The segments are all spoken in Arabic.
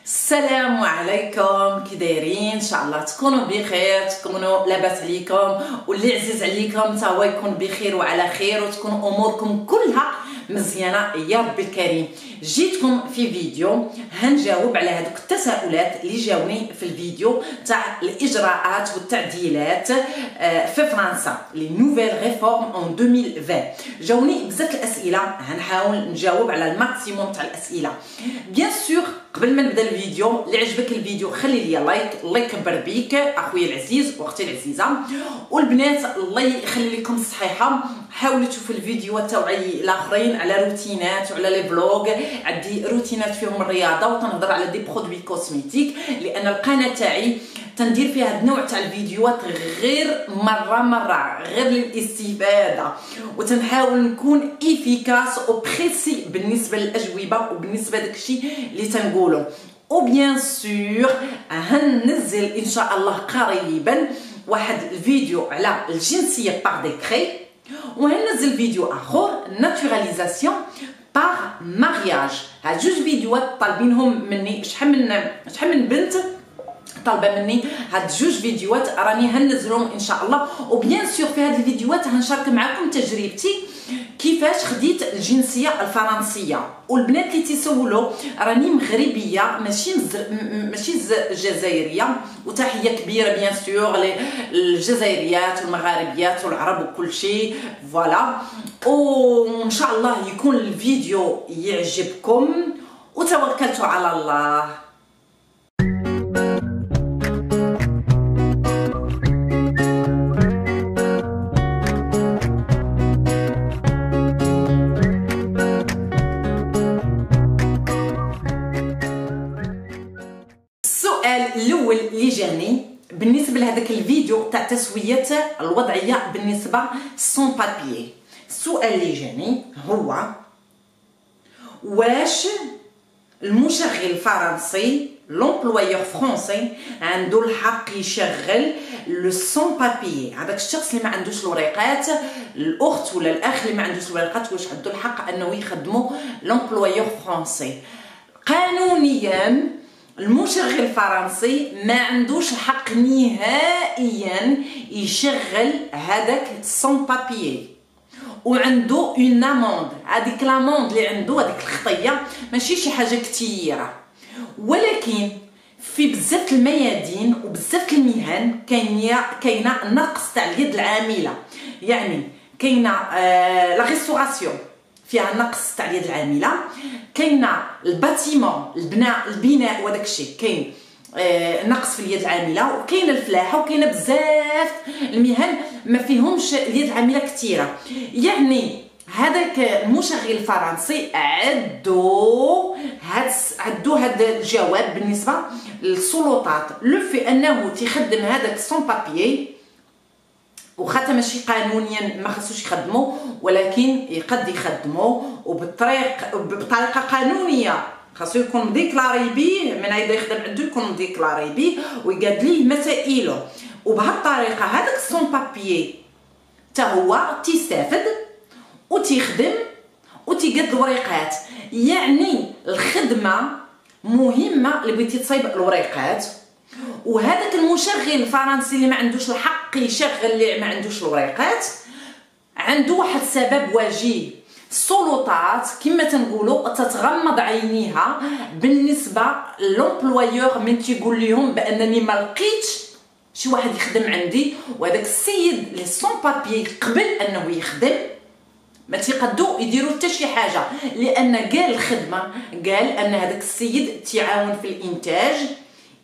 السلام عليكم، كي دايرين؟ ان شاء الله تكونوا بخير، تكونوا لاباس عليكم، واللي عزيز عليكم تا هو يكون بخير وعلى خير، وتكون اموركم كلها مزيانه يا رب الكريم. جيتكم في فيديو هنجاوب على هذوك التساؤلات اللي جاوني في الفيديو تاع الاجراءات والتعديلات في فرنسا، لي نوفيل ريفورم اون 2020. جاوني بزاف الاسئله، هنحاول نجاوب على الماكسيموم تاع الاسئله. بيان سور قبل ما نبدا الفيديو، اللي عجبك الفيديو خلي لي لايك، الله يكبر بيك اخويا العزيز واختي العزيزه. والبنات الله يخلي لكم الصحيحه، حاولوا تشوفوا الفيديوهات تاعي الاخرين على روتينات وعلى لي فلوغ. عندي روتينات فيهم الرياضه وتنهضر على دي برودوي كوسميتيك، لان القناه تاعي تندير فيها هاد النوع تاع الفيديوهات غير مره غير للاستفاده، وتنحاول نكون افيكاس او بريسي بالنسبه للاجوبه وبالنسبه داكشي اللي تنقولوا. وبيان سور هننزل ان شاء الله قريبا واحد الفيديو على الجنسيه باغ ديكري، وهننزل فيديو اخر ناتوراليزاسيون باغ مارياج. هاد جوج فيديوهات طالبينهم مني، شحال من بنت طالبه مني هاد جوج فيديوهات، راني هنزلهم ان شاء الله. وبيان سور في هاد الفيديوهات هنشارك معكم تجربتي كيفاش خديت الجنسيه الفرنسيه. والبنات اللي تيسولوا راني مغربيه ماشي جزائريه، وتحيه كبيره بيان سور للجزائريات والمغاربيات والعرب وكل شيء. فوالا، وان شاء الله يكون الفيديو يعجبكم، وتوكلتوا على الله. الاول اللي جاني بالنسبه لهذاك الفيديو تاع تسويه الوضعيه بالنسبه سون بابيي، السؤال اللي جاني هو: واش المشغل الفرنسي لومبلويور فرونسي عنده الحق يشغل لو سون بابيي؟ هذاك الشخص اللي ما عندوش الوريقات، الاخت ولا الاخ اللي ما عندوش الوريقات، واش عنده الحق انه يخدموا لومبلويور فرونسي؟ قانونيا المشغل الفرنسي ما عندوش الحق نهائيا يشغل هذاك سون بابيي، وعنده اون اموند. هذيك لاموند اللي عنده، هذيك الخطيه ماشي شي حاجه كثيره، ولكن في بزاف الميادين وبزاف المهن كاينه نقص تاع اليد العامله. يعني كاينه لا ريستوراسيون فيها نقص تاع اليد العامله، كاينه الباتيمون البناء وداك الشيء كاين نقص في اليد العامله، وكاينه الفلاحه، وكاينه بزاف المهن ما فيهمش اليد العامله كثيره. يعني هذاك المشغل الفرنسي عدو هذا الجواب بالنسبه للسلطات، لو في انه تيخدم هذاك سون بابيي، وخاطر ماشي قانونيا ما خصوش يخدموا، ولكن قد يخدموا بطريقه قانونيه، خاصو يكون مديكلاري بيه من هيدا يخدم عنده، يكون مديكلاري بيه ويقاد ليه مسائله. وبهالطريقه هذاك سون بابيي حتى هو تيستافد وتيخدم وتيقاد الوريقات. يعني الخدمه مهمه اللي بغيتي تصايب الوريقات، وهذاك المشغل الفرنسي اللي ما عندوش الحق يشغل اللي ما عندوش الوريقات عنده واحد السبب وجيه. السلطات كما تنقولوا تتغمض عينيها بالنسبه لومبلويور من تيقول لهم بانني ما لقيتش شي واحد يخدم عندي، وهذاك السيد لي سون بابيي قبل انه يخدم ما تيقدوا يديروا حتى شي حاجه، لان قال الخدمه، قال ان هذاك السيد تيعاون في الانتاج،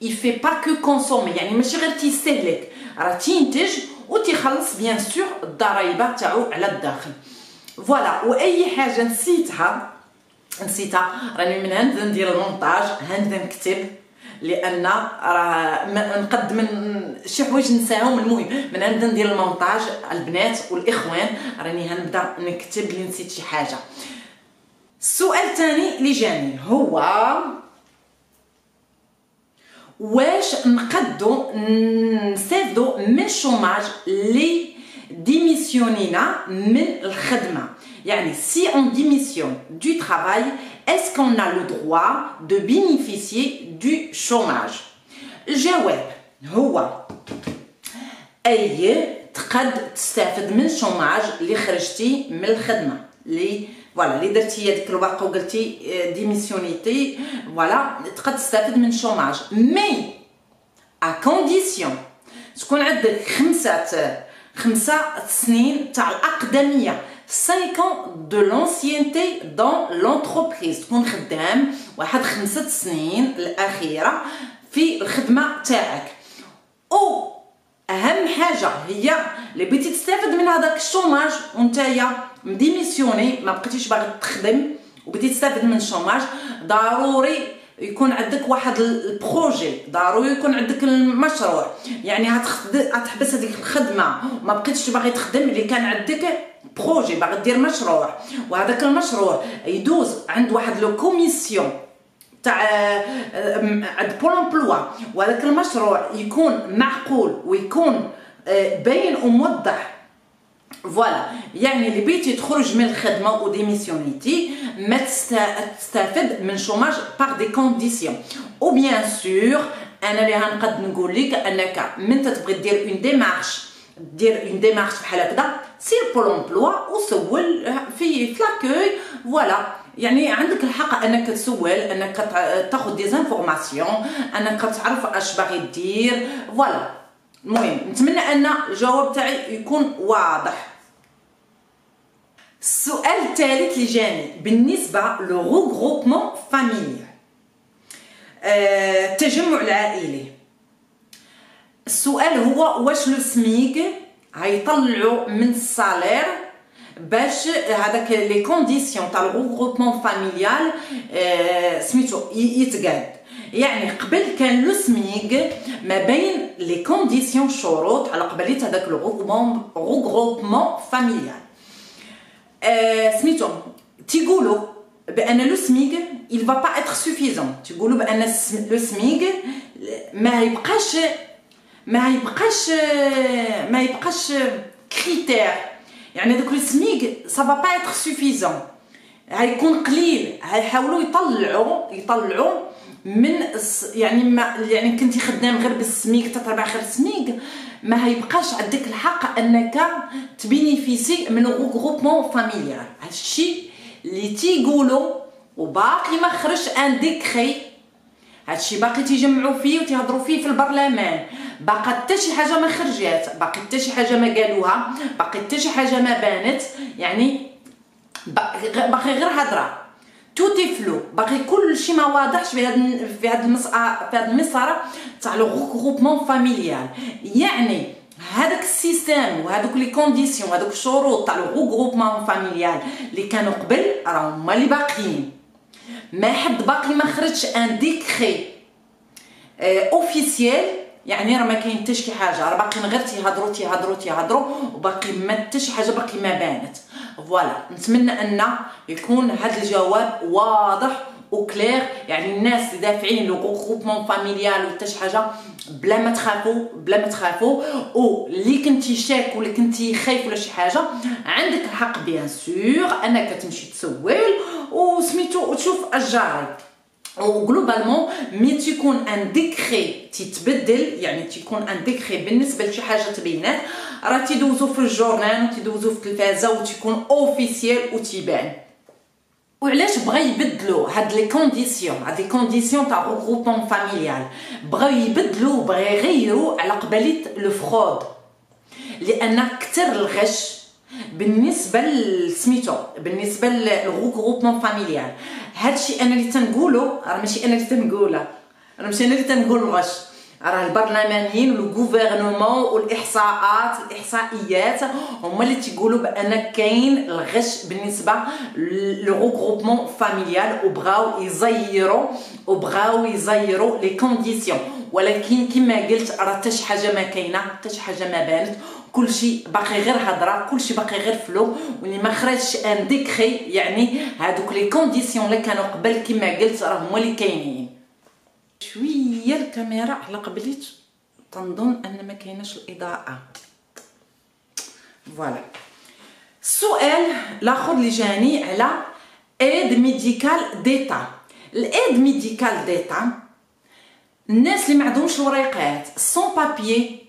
يفي با كو كونسومي، يعني ماشي غير تيستهلك، راه تينتج وتيخلص بيان سور الضرايب تاعو على الداخل. فوالا، واي حاجه نسيتها راني من هند ندير المونتاج، هند نكتب، لان راه نقد من شي حوايج نساهم. المهم من هند ندير المونتاج البنات والاخوان، راني هنبدا نكتب لي نسيت شي حاجه. السؤال الثاني اللي جاني هو: واش نقدو نستافدو من الشوماج لي ديميسيونينا من الخدمه؟ يعني si on démissionne du travail, est-ce qu'on a le droit de bénéficier du chômage؟ الجواب هو أي تقد تستافد من الشوماج اللي خرجتي من الخدمة اللي فوالا اللي درتي هذيك الورقة وقلتي ديميسيونيتي فوالا تقد تستافد من الشوماج مي à condition تكون عندك خمسة سنين تاع الأقدمية 5 ans de l'ancienneté dans l'entreprise تكون خدام واحد 5 سنين الأخيرة في الخدمة تاعك او اهم حاجه هي اللي بغيتي تستافد من هذاك الشوماج وانتيا مديميسيوني ما بقيتيش باغي تخدم وبغيتي تستافد من الشوماج ضروري يكون عندك واحد البروجي ضروري يكون عندك المشروع يعني هتحبس هذيك الخدمه وما بقيتش باغي تخدم اللي كان عندك بروجي باغي دير مشروع وهذاك المشروع يدوز عند واحد لو كوميسيون تاع عند بول امبلوا وهذاك المشروع يكون معقول ويكون باين وموضح فوالا يعني اللي بغيتي تخرج من الخدمه وديميسيونيتي ما تستافد من شوماج باغ دي كونديسيون او بيان سور انا اللي غنقد نقول لك انك من تبغي دير اون ديمارش بحال هكذا سير بول امبلوا وسول في لاكوي فوالا يعني عندك الحق انك تسول انك تاخذ دي انفورماسيون انك تعرف اش باغي دير فوالا المهم نتمنى ان الجواب تاعي يكون واضح. السؤال الثالث اللي جاني بالنسبه لو غروبمون فاميليال التجمع العائلي. السؤال هو واش لو سميك هيطلعوا من الصالير باش هذاك لي كونديسيون تاع الغروبمون فاميليال سميتو يتقاد يعني قبل كان لو سميك ما بين لي كونديسيون شروط على قبليه هذاك الغروبمون فاميليال سميتو تيقولوا بان لو سميك il va pas être suffisant تيقولوا بان لو سميك ما يبقاش كريتير يعني داك السميك سا با با اتر سوفيزون هيكون قليل هيحاولوا يطلعوا من يعني كنتي خدام غير بالسميك تتبع غير السميك ما هيبقاش عندك الحق انك تبينيفيسي من غروبمون فاميليال هادشي اللي تيقولوا وباقي ما خرجش ان ديكري هادشي باقي تيجمعوا فيه وتيهضروا فيه في البرلمان باقي حتى شي حاجه ما خرجات باقي حتى شي حاجه ما قالوها باقي حتى شي حاجه ما بانت يعني باقي غير هضره توتي فلو باقي كلشي ما واضحش في هاد المسألة تاع لو غروبمون فاميليال يعني هذاك السيستم وهذوك لي كونديسيون وهذوك الشروط تاع لو غروبمون فاميليال اللي كانوا قبل راهم هما اللي باقيين ما حد باقي ما خرجش ان ديكري اوفيسيال يعني راه ما كاين حتى شي حاجه راه باقيين غير تيهضروا وباقي ما حتى شي حاجه باقي ما بانت فوالا نتمنى ان يكون هذا الجواب واضح وكلير يعني الناس اللي دافعين لو غروبمون فاميليال ولا حتى شي حاجه بلا ما تخافوا واللي كنتي شاك ولا كنتي خايف ولا شي حاجه عندك الحق بيان سور انك تمشي تسول وسميتو وتشوف الجاري وغلوبالمون مي تيكون ان ديكري تيتبدل يعني تيكون ان ديكري بالنسبه لشي حاجه تبينات راه تيدوزو في الجورنال وتيدوزو في التلفازه وتيكون اوفيسيال وتيبان وعلاش بغا يبدلوا هاد لي كونديسيون تاع غروبمون فاميليال بغاو يبدلوا بغا يغيروا على قباليه لو فرود لان كثر الغش بالنسبه لسميتو بالنسبه للغروبمون فاميليال هادشي انا اللي تنقولو راه ماشي انا اللي تنقولها راه ماشي انا اللي تنقول الغش راه البرلمانيين والغوفرنمون والاحصائيات هما اللي تيقولوا بان كاين الغش بالنسبه للغروبمون فاميليال وبغاو يزيروا لي كونديسيون ولكن كما قلت راه حتى شي حاجه ما كاينه حتى شي حاجه ما بانت كلشي باقي غير هضره كلشي باقي غير فلو واللي ما خرجش ان ديكري يعني هادوك لي كونديسيون اللي كانوا قبل كما قلت راه هما اللي كاينين شويه الكاميرا على قبليت تنظن ان ما كايناش الاضاءه فوالا السؤال الاخر اللي جاني على ايد ميديكال ديتا. الايد ميديكال ديتا الناس اللي ما عندهمش الوريقات سون بابيي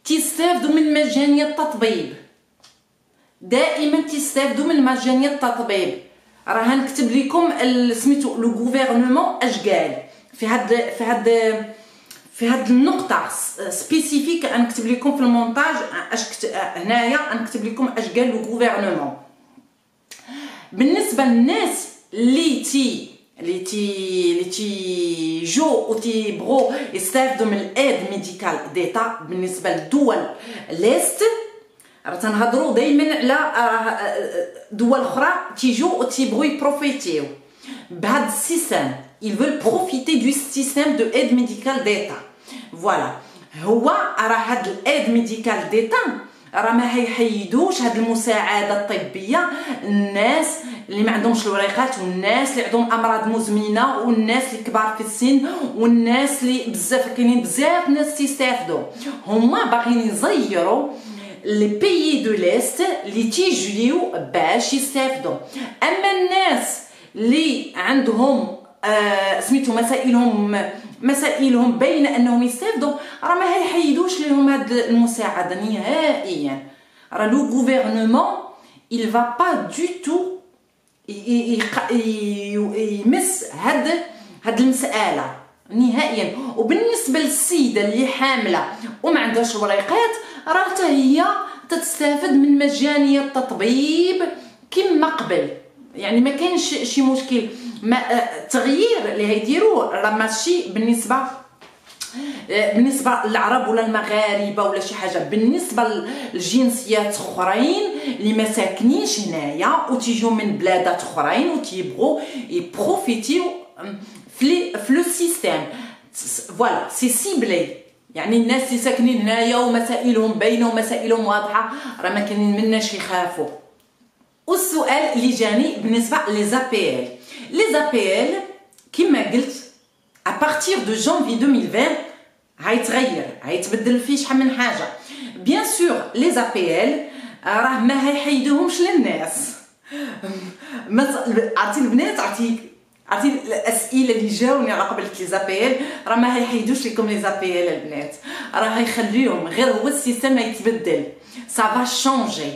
تيستافدوا من مجانيه التطبيب، دائما تيستافدوا من مجانيه التطبيب. راه نكتب لكم سميتو لو غوفرنمون اش قال في هاد النقطه سبيسيفيك. نكتب لكم في المونتاج هنايا نكتب لكم اش قال لو غوفرنمون. بالنسبه للناس اللي جو وتيبغوا يستافدوا من الايد ميديكال ديتا بالنسبه للدول ليست، راه تنهضروا دائما على دول اخرى تيجوا وتيبغوا يبروفيتيو بهذا السيستم. ils veulent profiter du système de aide médicale d'état. voilà هو راه هاد الايد ميديكال ديتا راه ما هيحيدوش هاد المساعده الطبيه الناس اللي ما عندهمش الوريقات، والناس اللي عندهم امراض مزمنه، والناس اللي كبار في السن، والناس اللي كاينين بزاف ناس تيستافدوا. هما باغيين يزيروا لي بيي دو ليست اللي تيجيو باش يستافدوا. اما الناس اللي عندهم سميتو مسائلهم باينه انهم يستافدوا راه ما هيحيدوش لهم هاد المساعده نهائيا. راه لو غوفرنمون il va pas du tout يمس هاد المساله نهائيا. وبالنسبه للسيده اللي حامله وما عندهاش الوريقات راه حتى هي تستافد من مجانيه التطبيب كما قبل، يعني ما كاينش شي مشكل. ما التغيير اللي هيديروه راه ماشي بالنسبه للعرب ولا المغاربه ولا شي حاجه، بالنسبه للجنسيات اخرين اللي ما ساكنينش هنايا وتيجيو من بلادات اخرين وتيبغوا يبروفيتيو في لو سيستيم. فوالا سي سيبلي، يعني الناس اللي ساكنين هنايا ومسائلهم باينه ومسائلهم واضحه راه ما كاينين مناش يخافوا. والسؤال اللي جاني بالنسبه لي زابيل، لي زابيل كما قلت ابارتير دو جانفي 2020 هيتبدل فيه شحال من حاجه. بيان سور لي زابيل راه ما هيحيدوهمش للناس. عرفتي البنات، عرفتي الاسئله اللي جاوني على قبل لي زابيل راه ما هيحيدوش لكم لي زابيل البنات، راه هيخليهم غير هو السيستم يتبدل. سافا شونجي،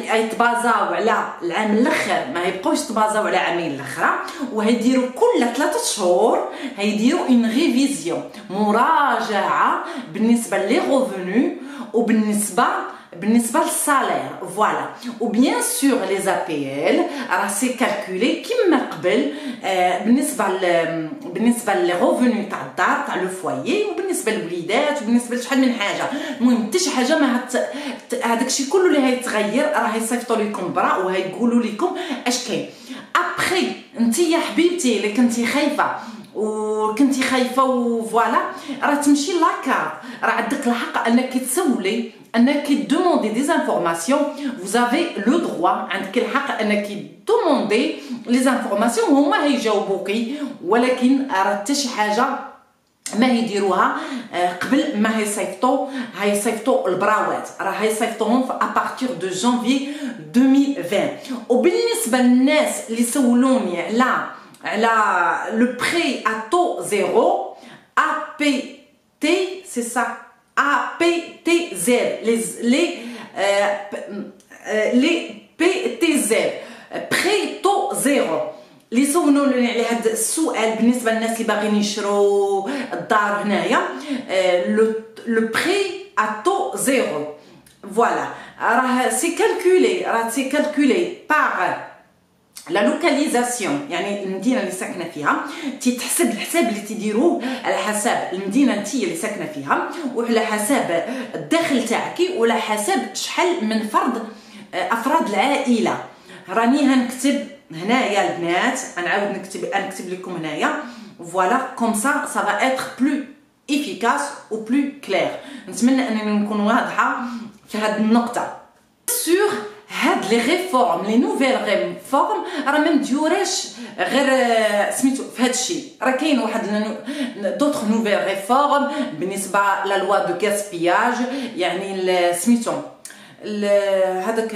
هيتبازاو على العام الاخر، ما يبقوش يتبازاو على عامين الاخرى، وهيديروا كل 3 شهور هيديروا اون ريفيزيون، مراجعه بالنسبه لي غوفونو وبالنسبه للسالير. فوالا وبيان سور لي زابيل راه سي كالكولي كما قبل بالنسبه لي غوفونو تاع الدار تاع لو فوايي، وبالنسبه للوليدات، وبالنسبه لشحال من حاجه. المهم حتى شي حاجه ما هذاك الشيء كله اللي هيتغير راه هيصيفطوا لكم برا وهيقولوا لكم اش كاين. ابخي انت يا حبيبتي اللي كنتي خايفه وفوالا راه تمشي لاكار، راه عندك الحق انك تسولي، انك دوموندي دي انفورماسيون. فوزافي لو دروا، عندك الحق انك دوموندي لي انفورماسيون وهما هيجاوبوكي. ولكن راه حتى شي حاجه ما يديروها قبل ما هيصيفطوا البراوات، راه هيصيفطوهم ابارتير دو جانفي 2020. وبالنسبه للناس اللي سولوني على لو بري ا تو زيرو APT، سي سا APTZ، les PTZ بري تو زيرو. اللي سولوني على هذا السؤال بالنسبه للناس اللي باغيين يشروا الدار هنايا، لو بري ا تو زيرو. فوالا راه سي كالكولي باغ لا لوكاليزاسيون، يعني المدينه اللي ساكنه فيها تيتحسب الحساب اللي تيديروه على حسب المدينه نتيا اللي ساكنه فيها، وعلى حسب الدخل تاعك، وعلى حسب شحال من افراد العائله. راني هنكتب هنايا البنات، نعاود نكتب لكم هنايا. فوالا كوم سا فا اتر بلو افيكاس و بلو كلير. نتمنى انني نكون واضحه في هذه النقطه. سور هاد لي ريفورم، لي نوفيل ريفورم راه ما مديوراش غير سميتو في هاد الشيء، راه كاين واحد دوطخ نوفيل ريفورم بالنسبه لا لوا دو غاسبياج، يعني سميتو هذاك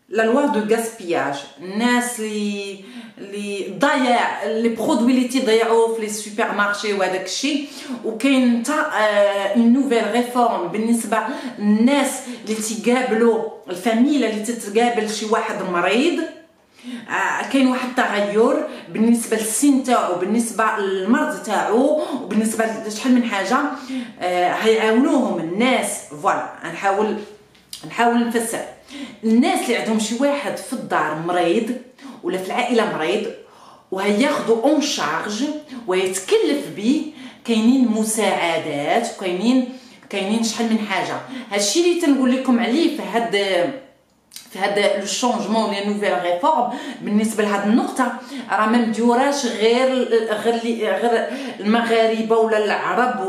لا لوا دو غاسبياج، الناس اللي ضيع لي برودوي اللي تيضيعوا في لي سوبر مارشي وهذاك الشيء. وكاين حتى اون نوفيل ريفورم بالنسبه للناس اللي تيقابلوا الفاميلا اللي تتقابل شي واحد مريض. كاين واحد التغير بالنسبه للسن تاعو، بالنسبه للمرض تاعو، وبالنسبه لشحال من حاجه هيعاونوهم الناس. فوالا نحاول نفسر. الناس اللي عندهم شي واحد في الدار مريض ولا في العائله مريض وهياخذوا اون شارج ويتكلف به، كاينين مساعدات وكاينين شحال من حاجه. هادشي اللي تنقول لكم عليه في هذا لو شونجمون لي نوفيل ريفورم بالنسبه لهاد النقطه، راه ما مديوراش غير المغاربه ولا العرب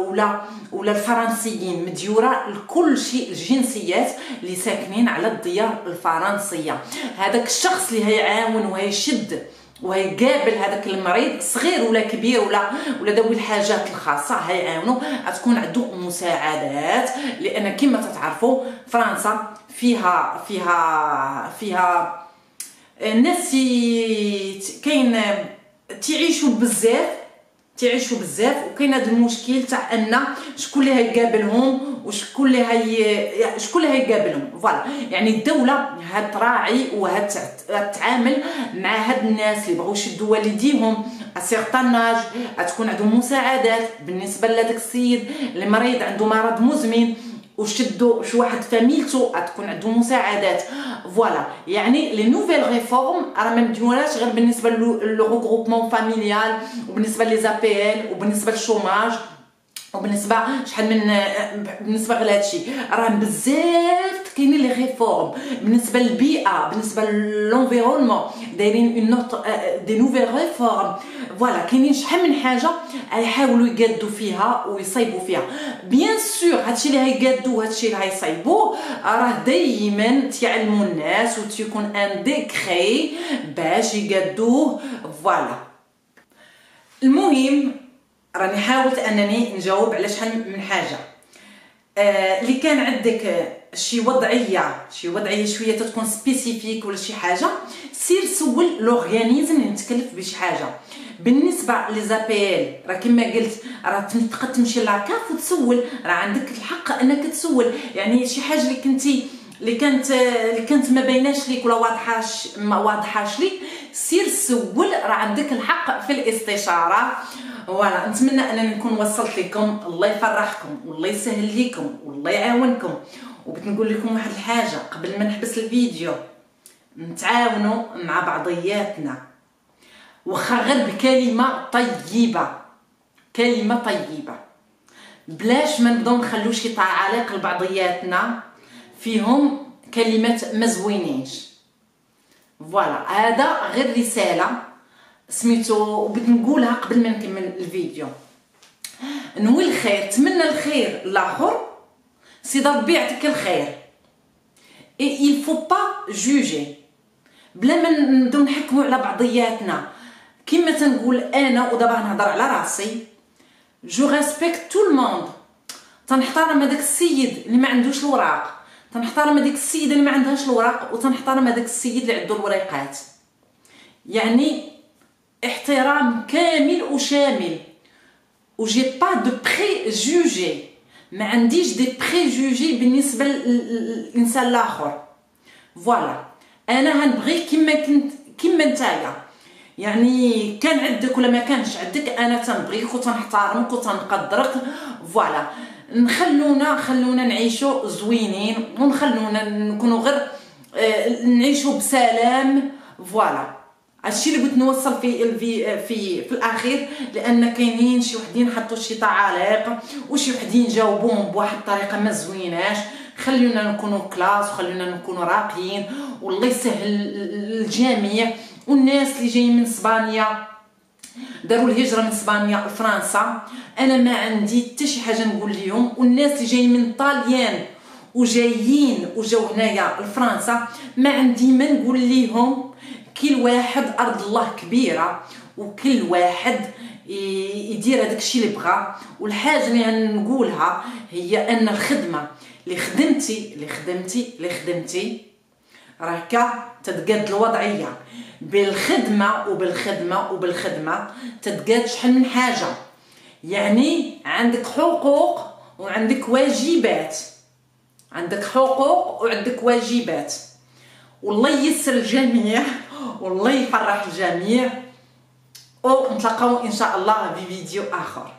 ولا الفرنسيين، مديوره لكل شيء الجنسيات اللي ساكنين على الديار الفرنسيه. هذاك الشخص اللي هيعاون وهيشد وهيقابل هذاك المريض صغير ولا كبير ولا ذوي الحاجات الخاصه هيعاونوا، غتكون عنده مساعدات. لان كما تتعرفوا فرنسا فيها الناس كاين تعيشوا بزاف وكاين هذا المشكل تاع ان شكون اللي هيقابلهم وشكون اللي هيقابلهم. فوالا يعني الدوله هتراعي وهتعامل مع هاد الناس اللي بغاو يشدوا والديهم اسيغتاناج، غتكون عندهم مساعدات. بالنسبه لهذاك السيد اللي مريض عنده مرض مزمن وشدوا شي واحد فاميلتو غتكون عندهم مساعدات. فوالا يعني لي نوفيل ريفورم راه ما مديوناش غير بالنسبه لو غروبمون فاميليال وبالنسبه لي زابيل وبالنسبه للشوماج وبالنسبه شحال من بالنسبه غير هادشي، راه بزاف كاينين لي ريفورم بالنسبه للبيئه، بالنسبه للانفيرونمون دايرين اون دي نوفيل ريفورم. فوالا كاينين شحال من حاجه يحاولوا يقادوا فيها ويصايبوا فيها. بيان سور هادشي اللي هيقادوا هادشي اللي هيصايبوه راه دائما تعلموا الناس وتكون ان ديكري باش يقادوه. فوالا المهم راني حاولت انني نجاوب على شحال من حاجه. اللي كان عندك شي وضعيه شويه تكون سبيسيفيك ولا شي حاجه، سير سول لورغانيزم اللي متكلف بشي حاجه. بالنسبه لي زابيل راه كما قلت راه تقدر تمشي لاكاف وتسول، راه عندك الحق انك تسول. يعني شي حاجه اللي كانت ما بيناش ليك ولا ما واضحاش ليك، سير سول، راه عندك الحق في الاستشاره. فوالا نتمنى انني نكون وصلت لكم. الله يفرحكم والله يسهل لكم والله يعاونكم. وبغيت نقول لكم واحد الحاجه قبل ما نحبس الفيديو، نتعاونوا مع بعضياتنا واخا غير بكلمه طيبه، بلاش ما نبداو نخلو شي تعاليق لبعضياتنا فيهم كلمات ما زوينينش. فوالا هذا غير رساله سميتو وبغيت نقولها قبل ما نكمل الفيديو. نوي الخير، تمنى الخير للاخر، سيدي ربي يعطيك الخير. اي il faut pas juger بلا ما نبداو نحكموا على بعضياتنا. كما تنقول انا ودابا نهضر على راسي، جو ريسبكت تو الموند. تنحترم هذاك السيد اللي ما عندوش الوراق، تنحترم هذيك السيده اللي ما عندهاش الوراق، وتنحترم هذاك السيد اللي عنده الوريقات. يعني احترام كامل وشامل. وجي با دو بريجوجي، ما عنديش دي بريجوجي بالنسبه للانسان الاخر. فوالا انا هنبغي كما نتايا، يعني كان عندك ولا ما كانش عندك انا تنبغيك وتنحترمك وتنقدرك. فوالا خلونا نعيشوا زوينين ونخلونا نكونوا غير نعيشوا بسلام. فوالا هادشي اللي بغيت نوصل في الاخير، لان كاينين شي وحدين حطوا شي تعاليق وشي وحدين جاوبوهم بواحد الطريقه ما زويناش. خلونا نكونوا كلاس وخلونا نكونوا راقيين والله يسهل الجميع. والناس اللي جايين من اسبانيا داروا الهجره من اسبانيا لفرنسا، انا ما عندي حتى شي حاجه نقول لهم. والناس اللي جايين من طاليان وجاو هنايا لفرنسا، ما عندي ما نقول لهم. كل واحد ارض الله كبيره وكل واحد يدير هذاك الشيء اللي بغى. والحاجه اللي نقولها هي ان الخدمه اللي خدمتي راكا تتقاد الوضعيه بالخدمه وبالخدمه وبالخدمه تتقاد شحال من حاجه. يعني عندك حقوق وعندك واجبات، عندك حقوق وعندك واجبات. والله ييسر الجميع والله يفرح الجميع، ونتلاقاو ان شاء الله في فيديو اخر.